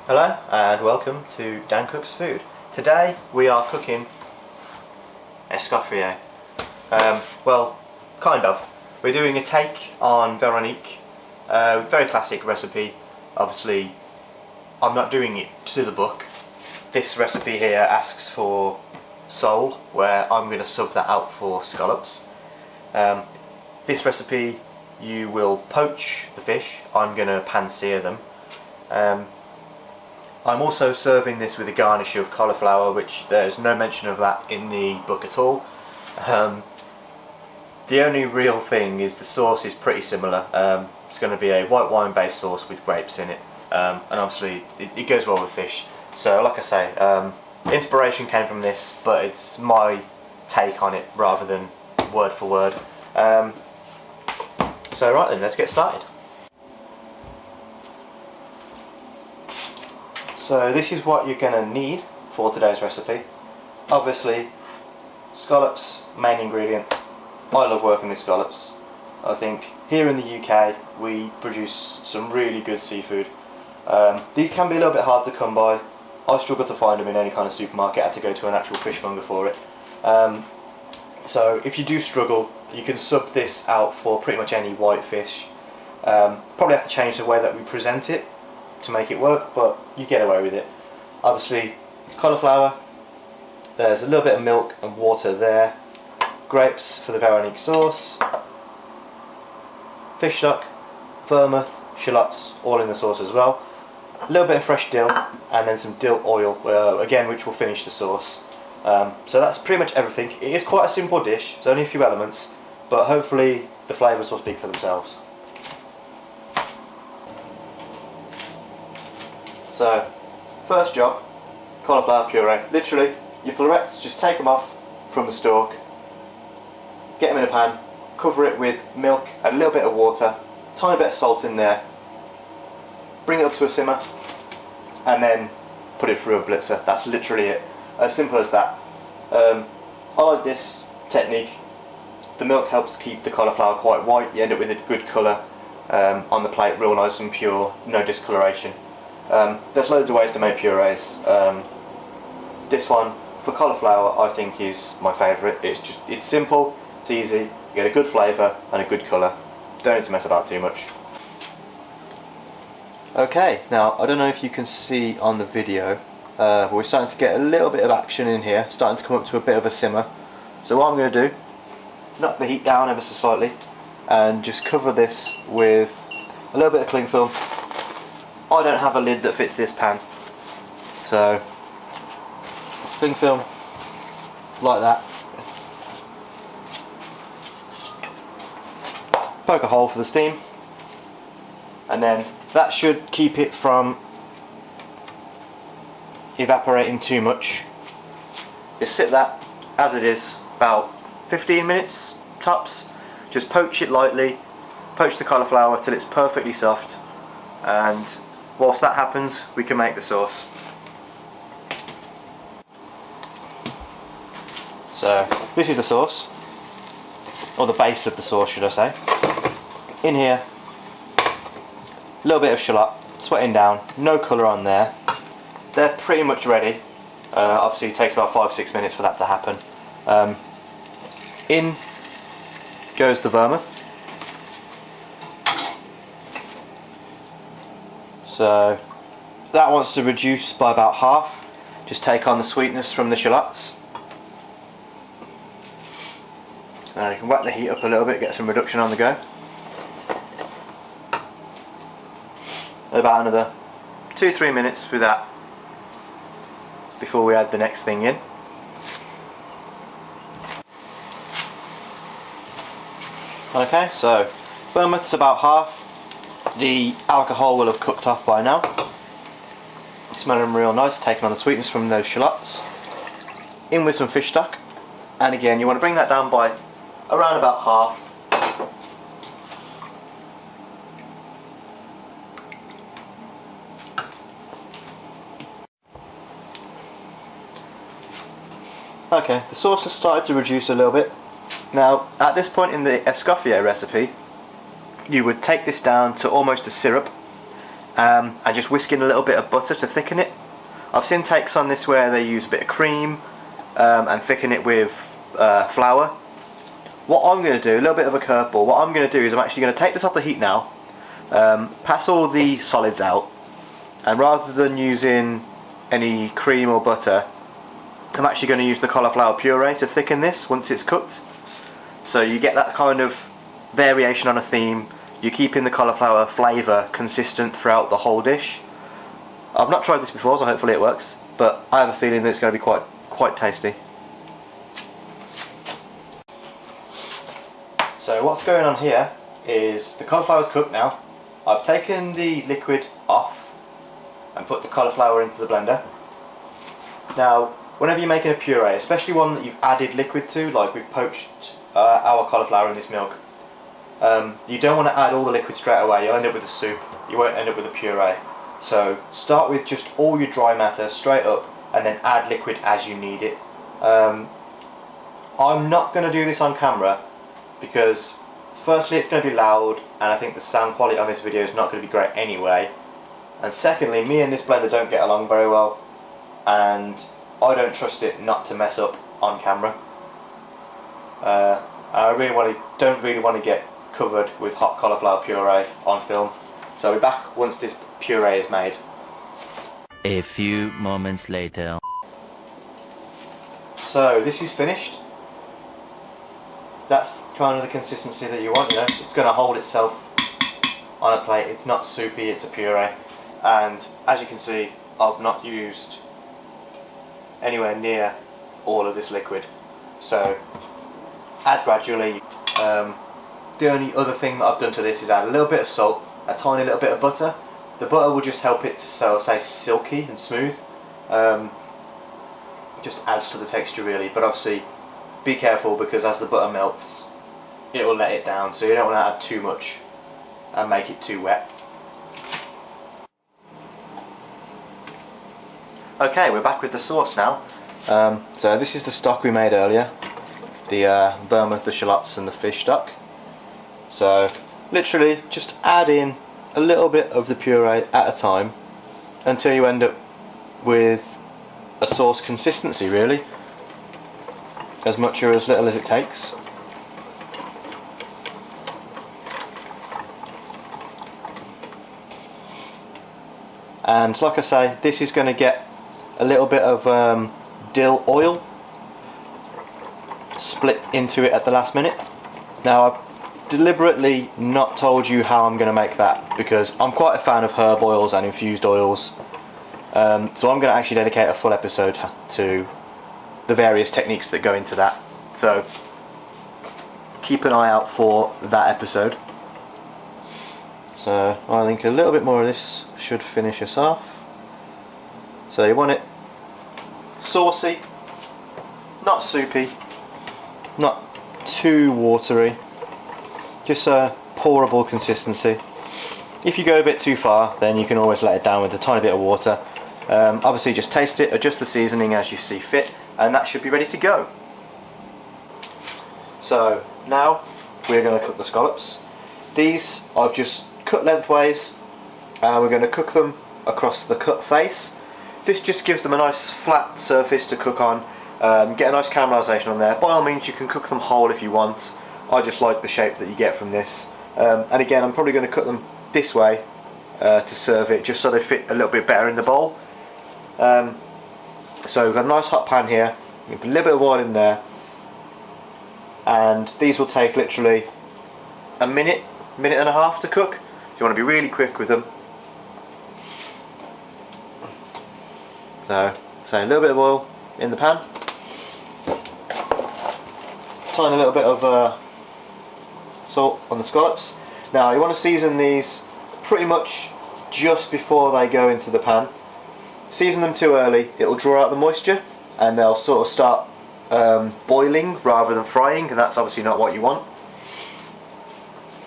Hello and welcome to Dan Cooks Food. Today we are cooking escoffier. Well, kind of. We're doing a take on veronique. Very classic recipe. Obviously, I'm not doing it to the book. This recipe here asks for sole, where I'm going to sub that out for scallops. This recipe, you will poach the fish. I'm going to pan-sear them. I'm also serving this with a garnish of cauliflower, which there's no mention of that in the book at all. The only real thing is the sauce is pretty similar. It's going to be a white wine based sauce with grapes in it, and obviously it goes well with fish. So like I say, inspiration came from this, but it's my take on it rather than word for word. So right then, let's get started. So this is what you're going to need for today's recipe. Obviously, scallops, main ingredient. I love working with scallops. I think here in the UK we produce some really good seafood. These can be a little bit hard to come by. I struggle to find them in any kind of supermarket. I had to go to an actual fishmonger for it. So if you do struggle, you can sub this out for pretty much any white fish. Probably have to change the way that we present it to make it work, but you get away with it. Obviously, cauliflower, there's a little bit of milk and water there, grapes for the veronique sauce, fish stock, vermouth, shallots, all in the sauce as well, a little bit of fresh dill, and then some dill oil, again, which will finish the sauce. So that's pretty much everything. It is quite a simple dish, there's only a few elements, but hopefully the flavours will speak for themselves. So, first job, cauliflower puree. Literally, your florets, just take them off from the stalk, get them in a pan, cover it with milk, add a little bit of water, tiny bit of salt in there, bring it up to a simmer, and then put it through a blitzer. That's literally it. As simple as that. I like this technique. The milk helps keep the cauliflower quite white. You end up with a good colour on the plate, real nice and pure, no discoloration. There's loads of ways to make purees. This one for cauliflower I think is my favourite. It's simple, it's easy, you get a good flavour and a good colour. Don't need to mess about too much. Okay, now I don't know if you can see on the video, but we're starting to get a little bit of action in here, starting to come up to a bit of a simmer. So what I'm going to do, knock the heat down ever so slightly and just cover this with a little bit of cling film. I don't have a lid that fits this pan, so cling film like that. Poke a hole for the steam, and then that should keep it from evaporating too much. Just sit that as it is, about 15 minutes tops. Just poach it lightly, poach the cauliflower till it's perfectly soft, and whilst that happens, we can make the sauce. So this is the sauce, or the base of the sauce should I say. In here, a little bit of shallot, sweating down, no colour on there. They're pretty much ready. Obviously it takes about 5-6 minutes for that to happen. In goes the vermouth. So that wants to reduce by about half. Just take on the sweetness from the shallots. Now you can whack the heat up a little bit, get some reduction on the go. About another 2-3 minutes through that before we add the next thing in. Okay, so vermouth's about half. The alcohol will have cooked off by now. It's smelling real nice, taking on the sweetness from those shallots. In with some fish stock, and again you want to bring that down by around about half. Okay, the sauce has started to reduce a little bit. Now at this point in the escoffier recipe, you would take this down to almost a syrup, and just whisk in a little bit of butter to thicken it. I've seen takes on this where they use a bit of cream and thicken it with flour. What I'm going to do, a little bit of a curveball, what I'm going to do is I'm actually going to take this off the heat now, pass all the solids out, and rather than using any cream or butter, I'm actually going to use the cauliflower puree to thicken this once it's cooked. So you get that kind of variation on a theme, you're keeping the cauliflower flavour consistent throughout the whole dish. I've not tried this before, so hopefully it works, but I have a feeling that it's going to be quite tasty. So what's going on here is the cauliflower's cooked now. I've taken the liquid off and put the cauliflower into the blender. Now, whenever you're making a puree, especially one that you've added liquid to, like we've poached our cauliflower in this milk, you don't want to add all the liquid straight away. You'll end up with a soup, you won't end up with a puree. So start with just all your dry matter straight up and then add liquid as you need it. I'm not going to do this on camera because firstly it's going to be loud and I think the sound quality on this video is not going to be great anyway, and secondly me and this blender don't get along very well and I don't trust it not to mess up on camera. I don't really want to get covered with hot cauliflower puree on film, so I'll be back once this puree is made. A few moments later. So this is finished. That's kind of the consistency that you want, you know. It's going to hold itself on a plate. It's not soupy, it's a puree. And as you can see, I've not used anywhere near all of this liquid. So add gradually. The only other thing that I've done to this is add a little bit of salt, a tiny little bit of butter. The butter will just help it to stay silky and smooth. Just adds to the texture really, but obviously be careful because as the butter melts it will let it down, so you don't want to add too much and make it too wet. Okay, we're back with the sauce now. So this is the stock we made earlier, the vermouth, the shallots and the fish stock. So literally just add in a little bit of the puree at a time until you end up with a sauce consistency really, as much or as little as it takes. And like I say, this is going to get a little bit of dill oil split into it at the last minute. Now I've deliberately not told you how I'm going to make that because I'm quite a fan of herb oils and infused oils, so I'm going to actually dedicate a full episode to the various techniques that go into that, so keep an eye out for that episode. So I think a little bit more of this should finish us off. So you want it saucy, not soupy, not too watery, just a pourable consistency. If you go a bit too far then you can always let it down with a tiny bit of water. Obviously just taste it, adjust the seasoning as you see fit, and that should be ready to go. So now we're going to cook the scallops. These I've just cut lengthways and we're going to cook them across the cut face. This just gives them a nice flat surface to cook on, get a nice caramelisation on there. By all means you can cook them whole if you want. I just like the shape that you get from this, and again I'm probably going to cut them this way to serve it, just so they fit a little bit better in the bowl. So we've got a nice hot pan here, we put a little bit of oil in there, and these will take literally a minute and a half to cook. So you want to be really quick with them. So a little bit of oil in the pan, tiny little bit of salt on the scallops. Now you want to season these pretty much just before they go into the pan. Season them too early, it will draw out the moisture and they'll sort of start boiling rather than frying, and that's obviously not what you want.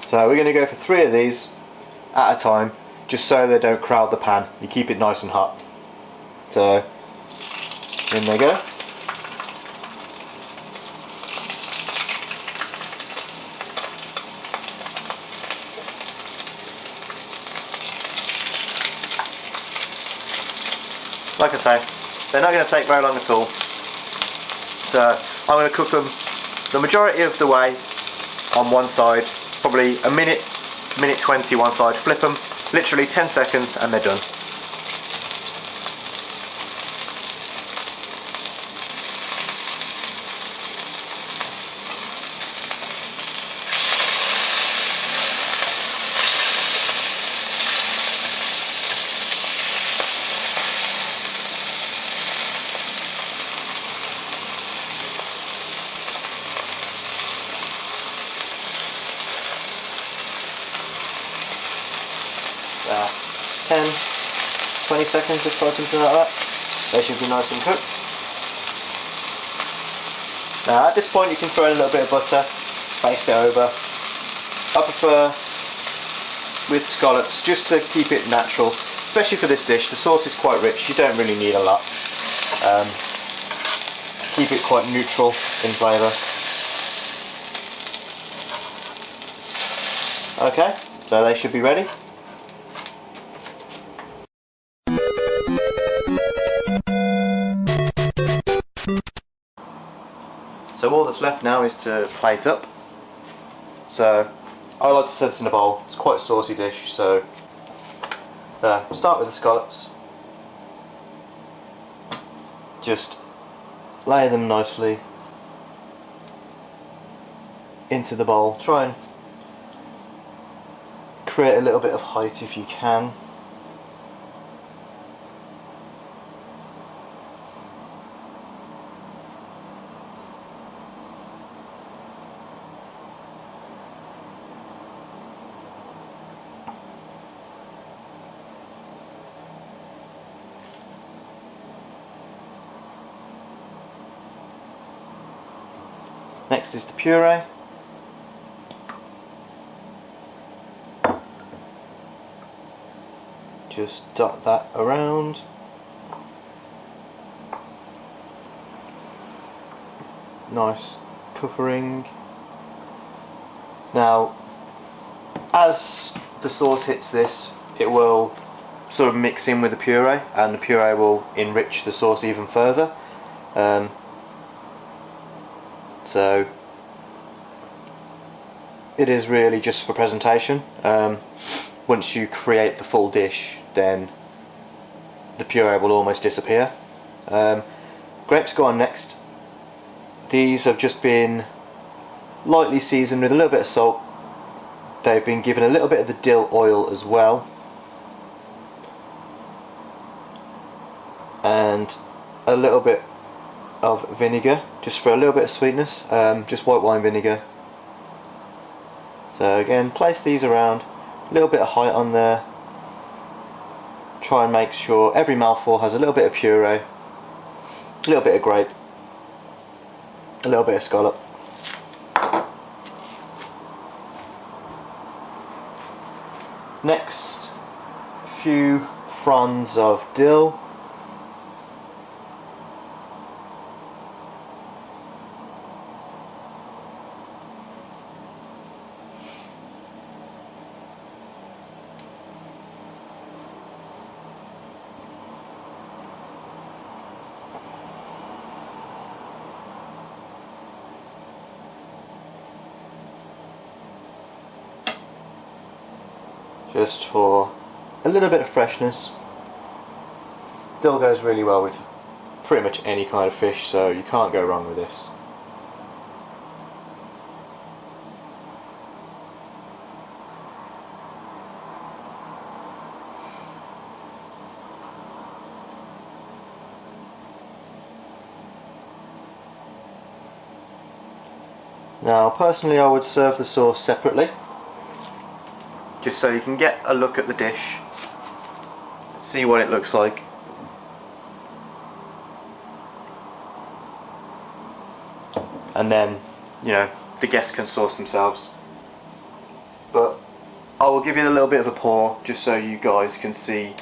So we're going to go for 3 of these at a time, just so they don't crowd the pan. You keep it nice and hot. So in they go. like I say, they're not going to take very long at all. So I'm going to cook them the majority of the way on one side, probably a minute, minute 20 one side, flip them, literally 10 seconds and they're done. There, 10, 20 seconds or something like that. They should be nice and cooked. Now at this point you can throw in a little bit of butter, baste it over. I prefer with scallops just to keep it natural, especially for this dish. The sauce is quite rich, you don't really need a lot. Keep it quite neutral in flavour. Okay, so they should be ready. So all that's left now is to plate up. So I like to serve this in a bowl. It's quite a saucy dish, so start with the scallops. Just lay them nicely into the bowl. Try and create a little bit of height if you can. Next is the puree. Just dot that around. Nice covering. Now, as the sauce hits this, it will sort of mix in with the puree, and the puree will enrich the sauce even further. So it is really just for presentation. Once you create the full dish, then the puree will almost disappear. Grapes go on next. These have just been lightly seasoned with a little bit of salt. They've been given a little bit of the dill oil as well, and a little bit of vinegar, just for a little bit of sweetness, just white wine vinegar. So again, place these around, a little bit of height on there. Try and make sure every mouthful has a little bit of puree, a little bit of grape, a little bit of scallop. Next, a few fronds of dill. Just for a little bit of freshness. Dill goes really well with pretty much any kind of fish, so you can't go wrong with this. Now personally I would serve the sauce separately, just so you can get a look at the dish, see what it looks like. And then, you know, the guests can sauce themselves. But I will give you a little bit of a pour, just so you guys can see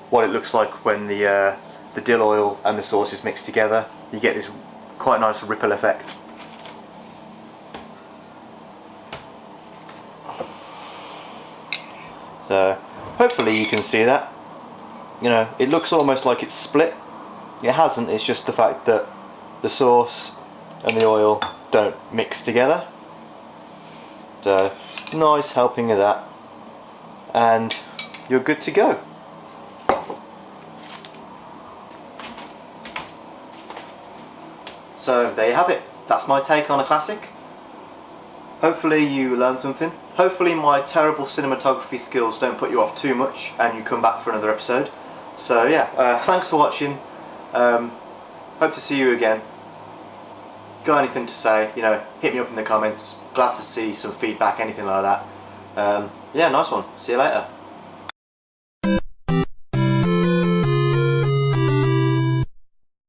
what it looks like when the dill oil and the sauce is mixed together. You get this quite nice ripple effect. So hopefully you can see that. you know, it looks almost like it's split. It hasn't, it's just the fact that the sauce and the oil don't mix together. So, nice helping of that, and you're good to go. So there you have it. That's my take on a classic. Hopefully you learned something. Hopefully my terrible cinematography skills don't put you off too much and you come back for another episode. So yeah, thanks for watching. Hope to see you again. Got anything to say, you know, hit me up in the comments. Glad to see some feedback, anything like that. Yeah, nice one. See you later.